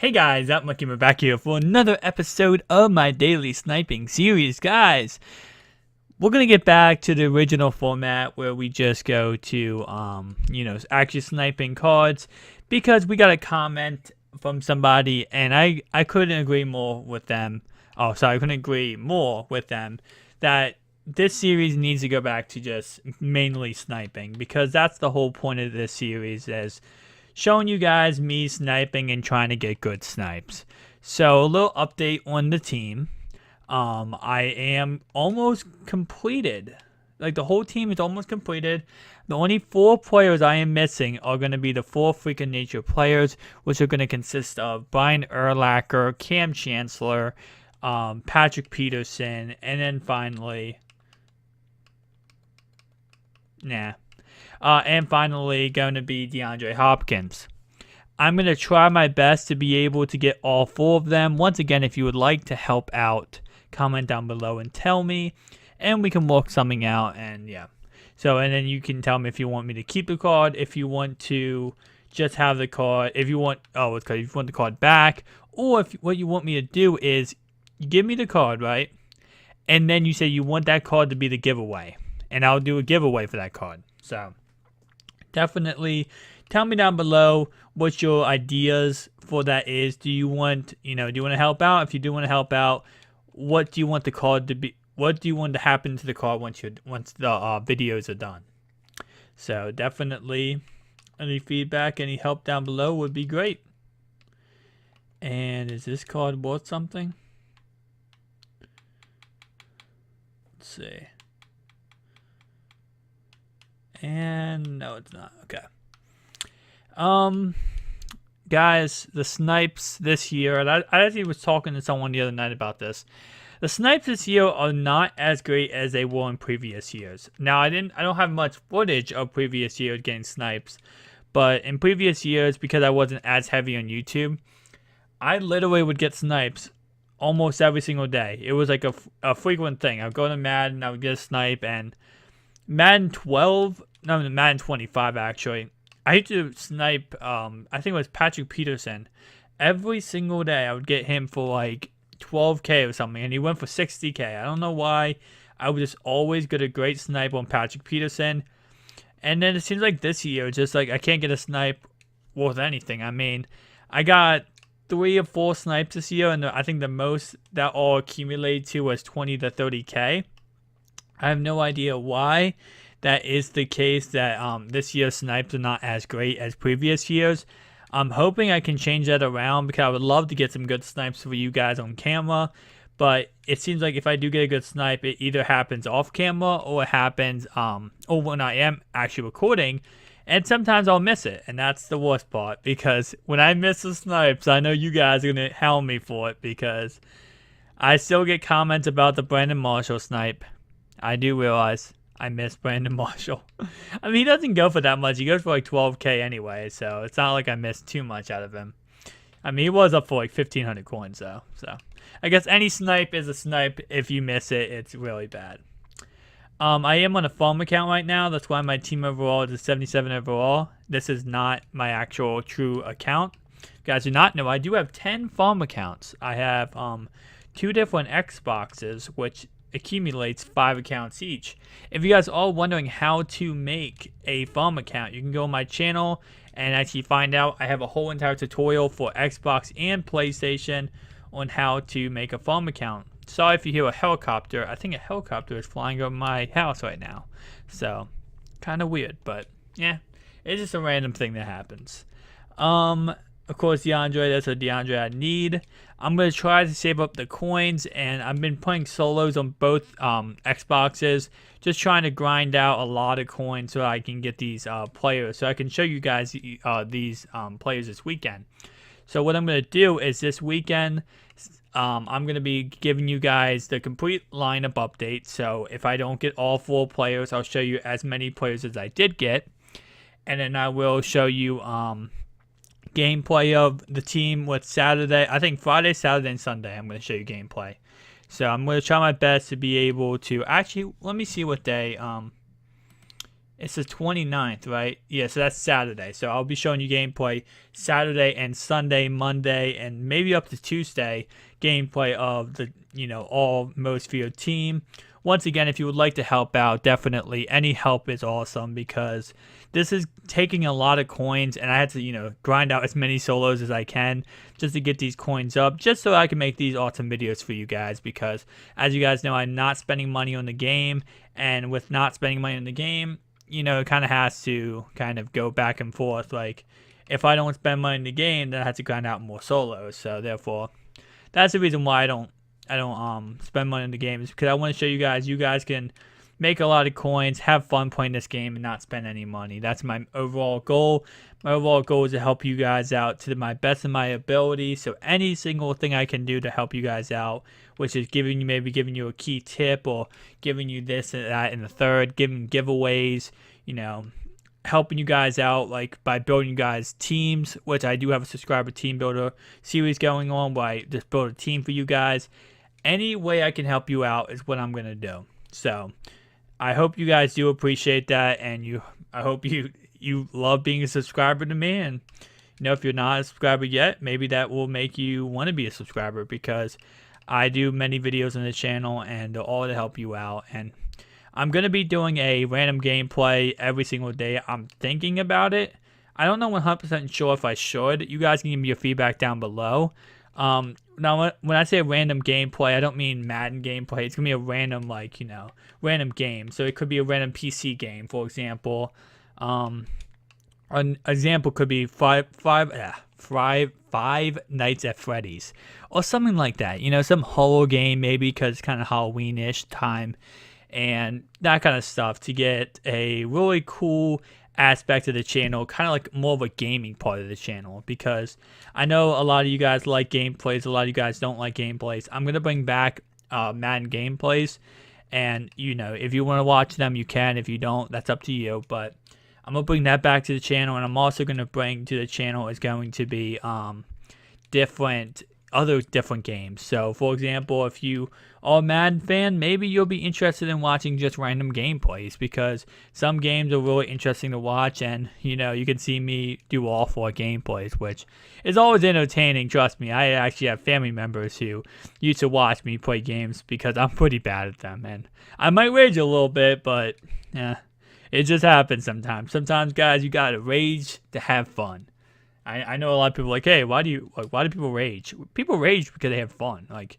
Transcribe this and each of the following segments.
Hey guys, ThatMUTGamer back here for another episode of my daily sniping series. Guys, we're going to get back to the original format where we just go to, actually sniping cards, because we got a comment from somebody and I couldn't agree more with them. I couldn't agree more with them that this series needs to go back to just mainly sniping, because that's the whole point of this series, is showing you guys me sniping and trying to get good snipes. So a little update on the team. I am almost completed. Like, the whole team is almost completed. The only 4 players I am missing are going to be the 4 Freak of Nature players, which are going to consist of Brian Urlacher, Cam Chancellor, Patrick Peterson, and then finally... and finally going to be DeAndre Hopkins. I'm going to try my best to be able to get all 4 of them. Once again, if you would like to help out, comment down below and tell me, and we can work something out. And yeah, and then you can tell me if you want me to keep the card, if you want to just have the card, if you want the card back, or if what you want me to do is you give me the card, right? And then you say you want that card to be the giveaway, and I'll do a giveaway for that card. So definitely tell me down below what your ideas for that is. Do you want, do you want to help out? If you do want to help out, what do you want the card to be? What do you want to happen to the card once the videos are done? So definitely any feedback, any help down below would be great. And is this card worth something? Let's see. And no, it's not. Okay. Guys, the snipes this year, and I actually was talking to someone the other night about this. The snipes this year are not as great as they were in previous years. Now, I don't have much footage of previous years getting snipes, but in previous years, because I wasn't as heavy on YouTube, I literally would get snipes almost every single day. It was like a frequent thing. I would go to Madden, I would get a snipe, and Madden 25 actually. I used to snipe, I think it was Patrick Peterson. Every single day I would get him for like 12K or something, and he went for 60K. I don't know why. I would just always get a great snipe on Patrick Peterson. And then it seems like this year, just like I can't get a snipe worth anything. I mean, I got 3 or 4 snipes this year, and I think the most that all accumulated to was 20 to 30K. I have no idea why that is the case, that this year's snipes are not as great as previous years. I'm hoping I can change that around, because I would love to get some good snipes for you guys on camera. But it seems like if I do get a good snipe, it either happens off camera or it happens or when I am actually recording. And sometimes I'll miss it, and that's the worst part, because when I miss the snipes, I know you guys are going to hound me for it, because I still get comments about the Brandon Marshall snipe. I do realize I miss Brandon Marshall. I mean, he doesn't go for that much. He goes for like 12K anyway, so it's not like I missed too much out of him. I mean, he was up for like 1,500 coins though. So I guess any snipe is a snipe. If you miss it, it's really bad. I am on a farm account right now. That's why my team overall is a 77 overall. This is not my actual true account. If you guys do not know, I do have 10 farm accounts. I have 2 different Xboxes, which accumulates 5 accounts each. If you guys are all wondering how to make a farm account, you can go on my channel and actually find out. I have a whole entire tutorial for Xbox and PlayStation on how to make a farm account. Sorry if you hear a helicopter. I think a helicopter is flying over my house right now. So, kind of weird, but yeah, it's just a random thing that happens. Of course, DeAndre, that's a DeAndre I need. I'm going to try to save up the coins, and I've been playing solos on both Xboxes, just trying to grind out a lot of coins so I can get these players, so I can show you guys these players this weekend. So what I'm going to do is this weekend, I'm going to be giving you guys the complete lineup update. So if I don't get all 4 players, I'll show you as many players as I did get, and then I will show you gameplay of the team with Saturday. I think Friday, Saturday, and Sunday I'm going to show you gameplay. So I'm going to try my best to be able to actually, let me see what day It's the 29th, right? Yeah, so that's Saturday. So I'll be showing you gameplay Saturday and Sunday, Monday, and maybe up to Tuesday gameplay of the, all most for your team. Once again, if you would like to help out, definitely any help is awesome because this is taking a lot of coins, and I had to, grind out as many solos as I can just to get these coins up, just so I can make these awesome videos for you guys because, as you guys know, I'm not spending money on the game, and with not spending money on the game, it kind of has to kind of go back and forth. Like, if I don't spend money in the game, then I have to grind out more solos. So therefore, that's the reason why I don't spend money in the game, is because I want to show you guys can make a lot of coins, have fun playing this game, and not spend any money. That's my overall goal. My overall goal is to help you guys out to my best of my ability. So any single thing I can do to help you guys out, which is giving you a key tip, or giving you this and that and the third, giving giveaways, helping you guys out, like by building you guys teams, which I do have a subscriber team builder series going on where I just build a team for you guys. Any way I can help you out is what I'm going to do. So I hope you guys do appreciate that, and I hope you love being a subscriber to me. And if you're not a subscriber yet, maybe that will make you want to be a subscriber, because I do many videos on the channel and they're all to help you out. And I'm going to be doing a random gameplay every single day. I'm thinking about it. I don't know 100% sure if I should. You guys can give me your feedback down below. Now, when I say a random gameplay, I don't mean Madden gameplay. It's going to be a random, random game. So it could be a random PC game, for example. An example could be Five Nights at Freddy's, or something like that. Some horror game maybe, because it's kind of Halloween-ish time, and that kind of stuff, to get a really cool aspect of the channel, kind of like more of a gaming part of the channel, because I know a lot of you guys like gameplays, a lot of you guys don't like gameplays. I'm going to bring back Madden gameplays, and if you want to watch them, you can. If you don't, that's up to you, but I'm going to bring that back to the channel. And I'm also going to bring to the channel is going to be other different games. So, for example, if you are a Madden fan, maybe you'll be interested in watching just random gameplays, because some games are really interesting to watch, and you can see me do all 4 gameplays, which is always entertaining. Trust me, I actually have family members who used to watch me play games because I'm pretty bad at them, and I might rage a little bit, but it just happens sometimes. Sometimes, guys, you gotta rage to have fun. I know a lot of people are like, hey, why do people rage? People rage because they have fun. Like,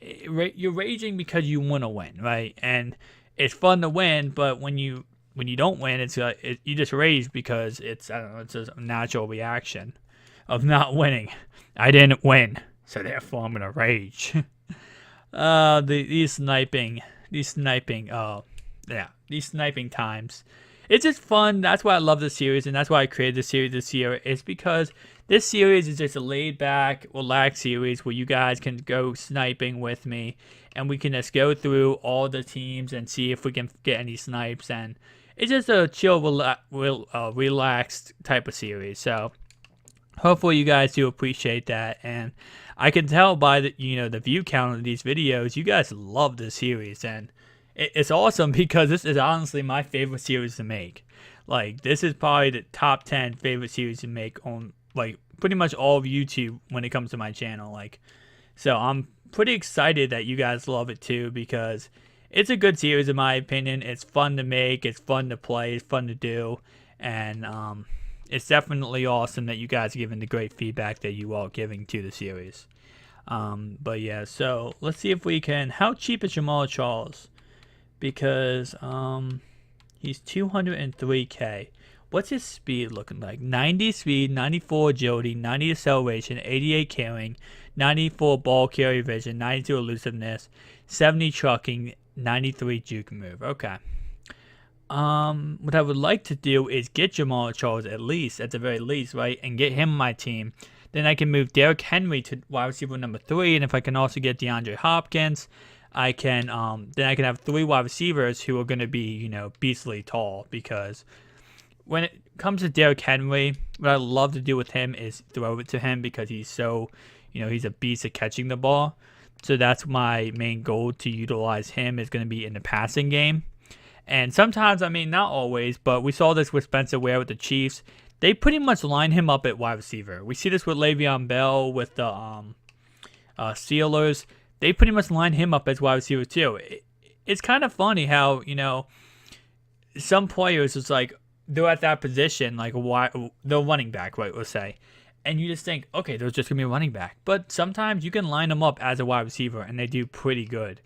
you're raging because you want to win, right? And it's fun to win, but when you don't win, it's you just rage because it's a natural reaction of not winning. I didn't win, so therefore I'm gonna rage. These sniping times. It's just fun. That's why I love this series, and that's why I created this series this year. It's because this series is just a laid-back, relaxed series where you guys can go sniping with me, and we can just go through all the teams and see if we can get any snipes. And it's just a chill, relaxed type of series. So hopefully you guys do appreciate that, and I can tell by the view count of these videos, you guys love this series, and it's awesome because this is honestly my favorite series to make. Like, this is probably the top 10 favorite series to make on, like, pretty much all of YouTube when it comes to my channel. Like, so I'm pretty excited that you guys love it too, because it's a good series in my opinion. It's fun to make, it's fun to play, it's fun to do, and it's definitely awesome that you guys are giving the great feedback that you all giving to the series. But yeah, so let's see if we can. How cheap is Jamal Charles? Because he's 203K. What's his speed looking like? 90 speed, 94 agility, 90 acceleration, 88 carrying, 94 ball carry vision, 92 elusiveness, 70 trucking, 93 juke move. Okay. What I would like to do is get Jamal Charles at the very least, right, and get him on my team. Then I can move Derrick Henry to wide receiver number 3, and if I can also get DeAndre Hopkins, I can then I can have 3 wide receivers who are going to be, beastly tall, because when it comes to Derrick Henry, what I love to do with him is throw it to him, because he's so, he's a beast at catching the ball. So that's my main goal, to utilize him, is going to be in the passing game. And sometimes, I mean, not always, but we saw this with Spencer Ware with the Chiefs. They pretty much line him up at wide receiver. We see this with Le'Veon Bell with the Steelers. They pretty much line him up as wide receiver too. It's kind of funny how, some players, it's like they're at that position, like they're running back, right, let's say. And you just think, okay, there's just going to be a running back. But sometimes you can line them up as a wide receiver, and they do pretty good.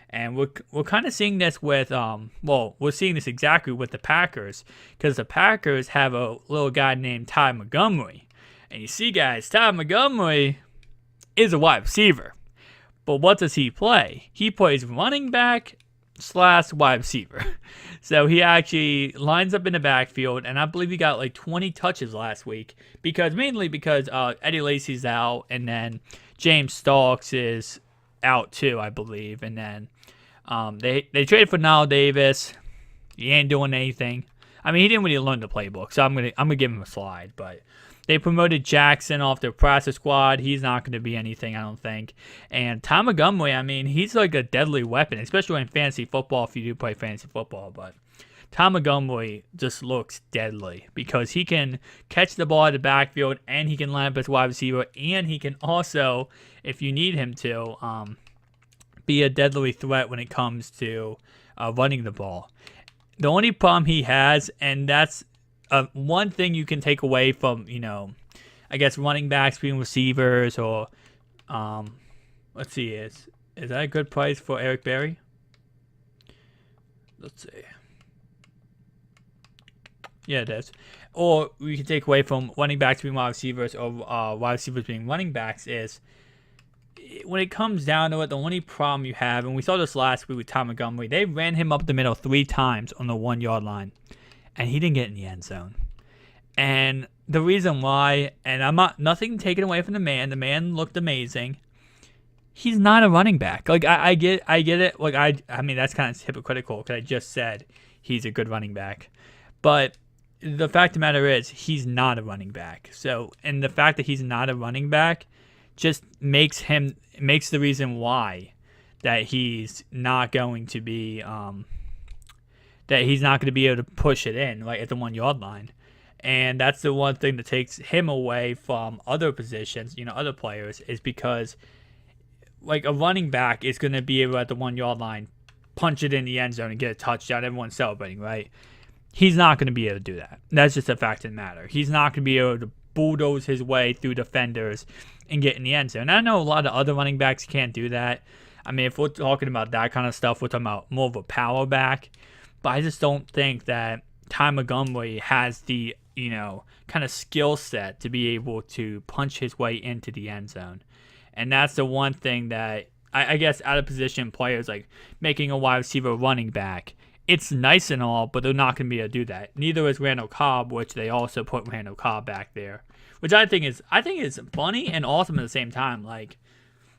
And we're kind of seeing this with, we're seeing this exactly with the Packers. Because the Packers have a little guy named Ty Montgomery. And you see, guys, Ty Montgomery is a wide receiver. But what does he play? He plays running back / wide receiver. So he actually lines up in the backfield, and I believe he got like 20 touches last week mainly because Eddie Lacy's out, and then James Starks is out too, I believe, and then they traded for Nile Davis. He ain't doing anything. I mean, he didn't really learn the playbook, so I'm gonna give him a slide, but. They promoted Jackson off their practice squad. He's not going to be anything, I don't think. And Ty Montgomery, I mean, he's like a deadly weapon, especially in fantasy football if you do play fantasy football. But Ty Montgomery just looks deadly because he can catch the ball at the backfield, and he can line up as wide receiver, and he can also, if you need him to, be a deadly threat when it comes to running the ball. The only problem he has, and that's one thing you can take away from, I guess running backs being receivers or, let's see, is that a good price for Eric Berry? Let's see. Yeah, it is. Or we can take away from running backs being wide receivers or wide receivers being running backs is when it comes down to it, the only problem you have, and we saw this last week with Ty Montgomery, they ran him up the middle 3 times on the 1-yard line. And he didn't get in the end zone. And the reason why, and I'm nothing taken away from the man. The man looked amazing. He's not a running back. Like I get it. Like I mean that's kind of hypocritical because I just said he's a good running back. But the fact of the matter is he's not a running back. So, and the fact that he's not a running back just makes the reason why that he's not going to be that he's not going to be able to push it in like at the 1-yard line. And that's the one thing that takes him away from other positions, other players, is because like a running back is going to be able at the 1-yard line punch it in the end zone and get a touchdown. Everyone's celebrating, right? He's not going to be able to do that. That's just a fact of the matter. He's not going to be able to bulldoze his way through defenders and get in the end zone. And I know a lot of other running backs can't do that. I mean, if we're talking about that kind of stuff, we're talking about more of a power back. But I just don't think that Ty Montgomery has the, kind of skill set to be able to punch his way into the end zone. And that's the one thing that, I guess, out of position players, like making a wide receiver running back, it's nice and all, but they're not going to be able to do that. Neither is Randall Cobb, which they also put Randall Cobb back there. Which I think is funny and awesome at the same time. Like,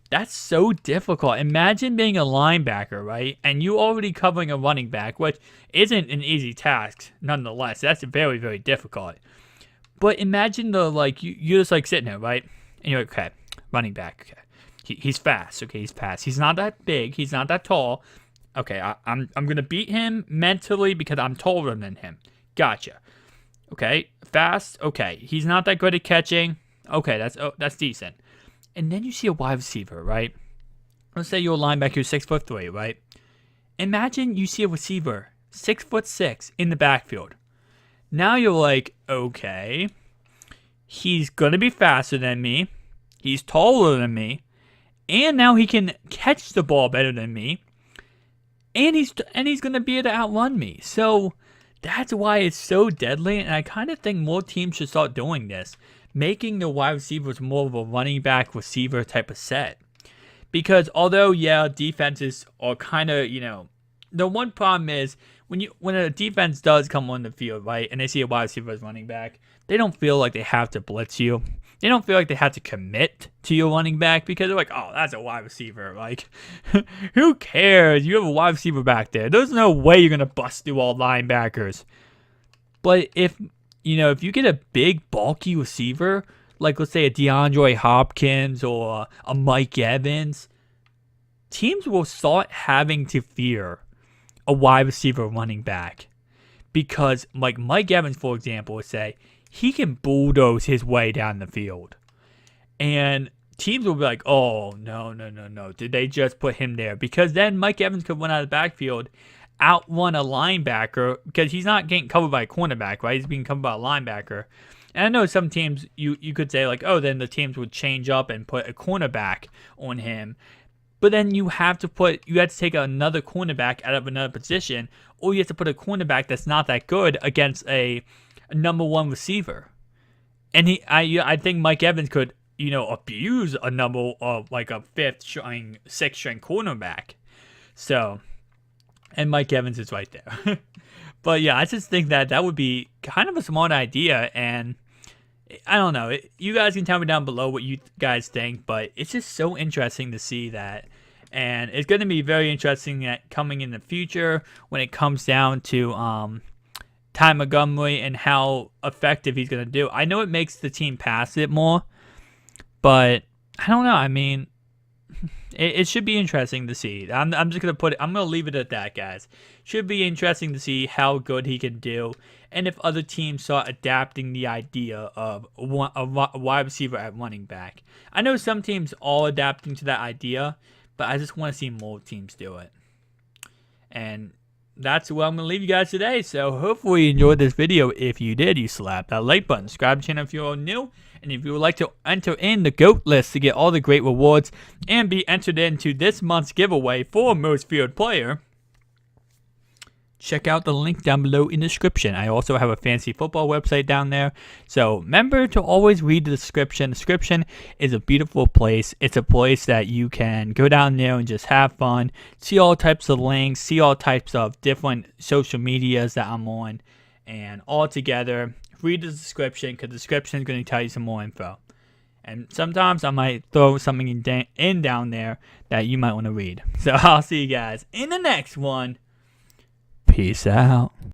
that's so difficult. Imagine being a linebacker, right? And you already covering a running back, which isn't an easy task, nonetheless. That's very, very difficult. But imagine you're just like sitting there, right? And you're like, okay, running back. Okay. He's fast. Okay, he's fast. He's not that big. He's not that tall. Okay, I'm gonna beat him mentally because I'm taller than him. Gotcha. Okay, fast. Okay, he's not that good at catching. Okay, that's decent. And then you see a wide receiver, right? Let's say you're a linebacker, you're 6'3", right? Imagine you see a receiver, 6'6", in the backfield. Now you're like, okay, he's gonna be faster than me, he's taller than me, and now he can catch the ball better than me, and he's gonna be able to outrun me. So that's why it's so deadly, and I kind of think more teams should start doing this. Making the wide receivers more of a running back receiver type of set. Because although, defenses are kind of, the one problem is when a defense does come on the field, right, and they see a wide receiver as running back, they don't feel like they have to blitz you. They don't feel like they have to commit to your running back because they're like, oh, that's a wide receiver. Like, who cares? You have a wide receiver back there. There's no way you're going to bust through all linebackers. But if you get a big, bulky receiver, like let's say a DeAndre Hopkins or a Mike Evans, teams will start having to fear a wide receiver running back. Because like Mike Evans, for example, would say he can bulldoze his way down the field. And teams will be like, oh, no. Did they just put him there? Because then Mike Evans could run out of the backfield, outrun a linebacker, because he's not getting covered by a cornerback, right? He's being covered by a linebacker. And I know some teams, you could say like, oh, then the teams would change up and put a cornerback on him. But then you have to take another cornerback out of another position, or you have to put a cornerback that's not that good against a number one receiver. And I think Mike Evans could, abuse a number of like a sixth string cornerback. So, and Mike Evans is right there. But yeah, I just think that would be kind of a smart idea, and I don't know. You guys can tell me down below what you guys think, but it's just so interesting to see that. And it's going to be very interesting that coming in the future when it comes down to Ty Montgomery and how effective he's going to do. I know it makes the team pass it more, but I don't know. I mean, it should be interesting to see. I'm just going to leave it at that, guys. Should be interesting to see how good he can do, and if other teams start adapting the idea of a wide receiver at running back. I know some teams are adapting to that idea, but I just want to see more teams do it. And that's where I'm going to leave you guys today. So hopefully you enjoyed this video. If you did, you slap that like button. Subscribe to the channel if you're new. And if you would like to enter in the GOAT list to get all the great rewards and be entered into this month's giveaway for Most Feared Player, check out the link down below in the description. I also have a fantasy football website down there. So remember to always read the description. The description is a beautiful place. It's a place that you can go down there and just have fun, see all types of links, see all types of different social medias that I'm on, and all together, read the description, because the description is going to tell you some more info. And sometimes I might throw something in down there that you might want to read. So I'll see you guys in the next one. Peace out.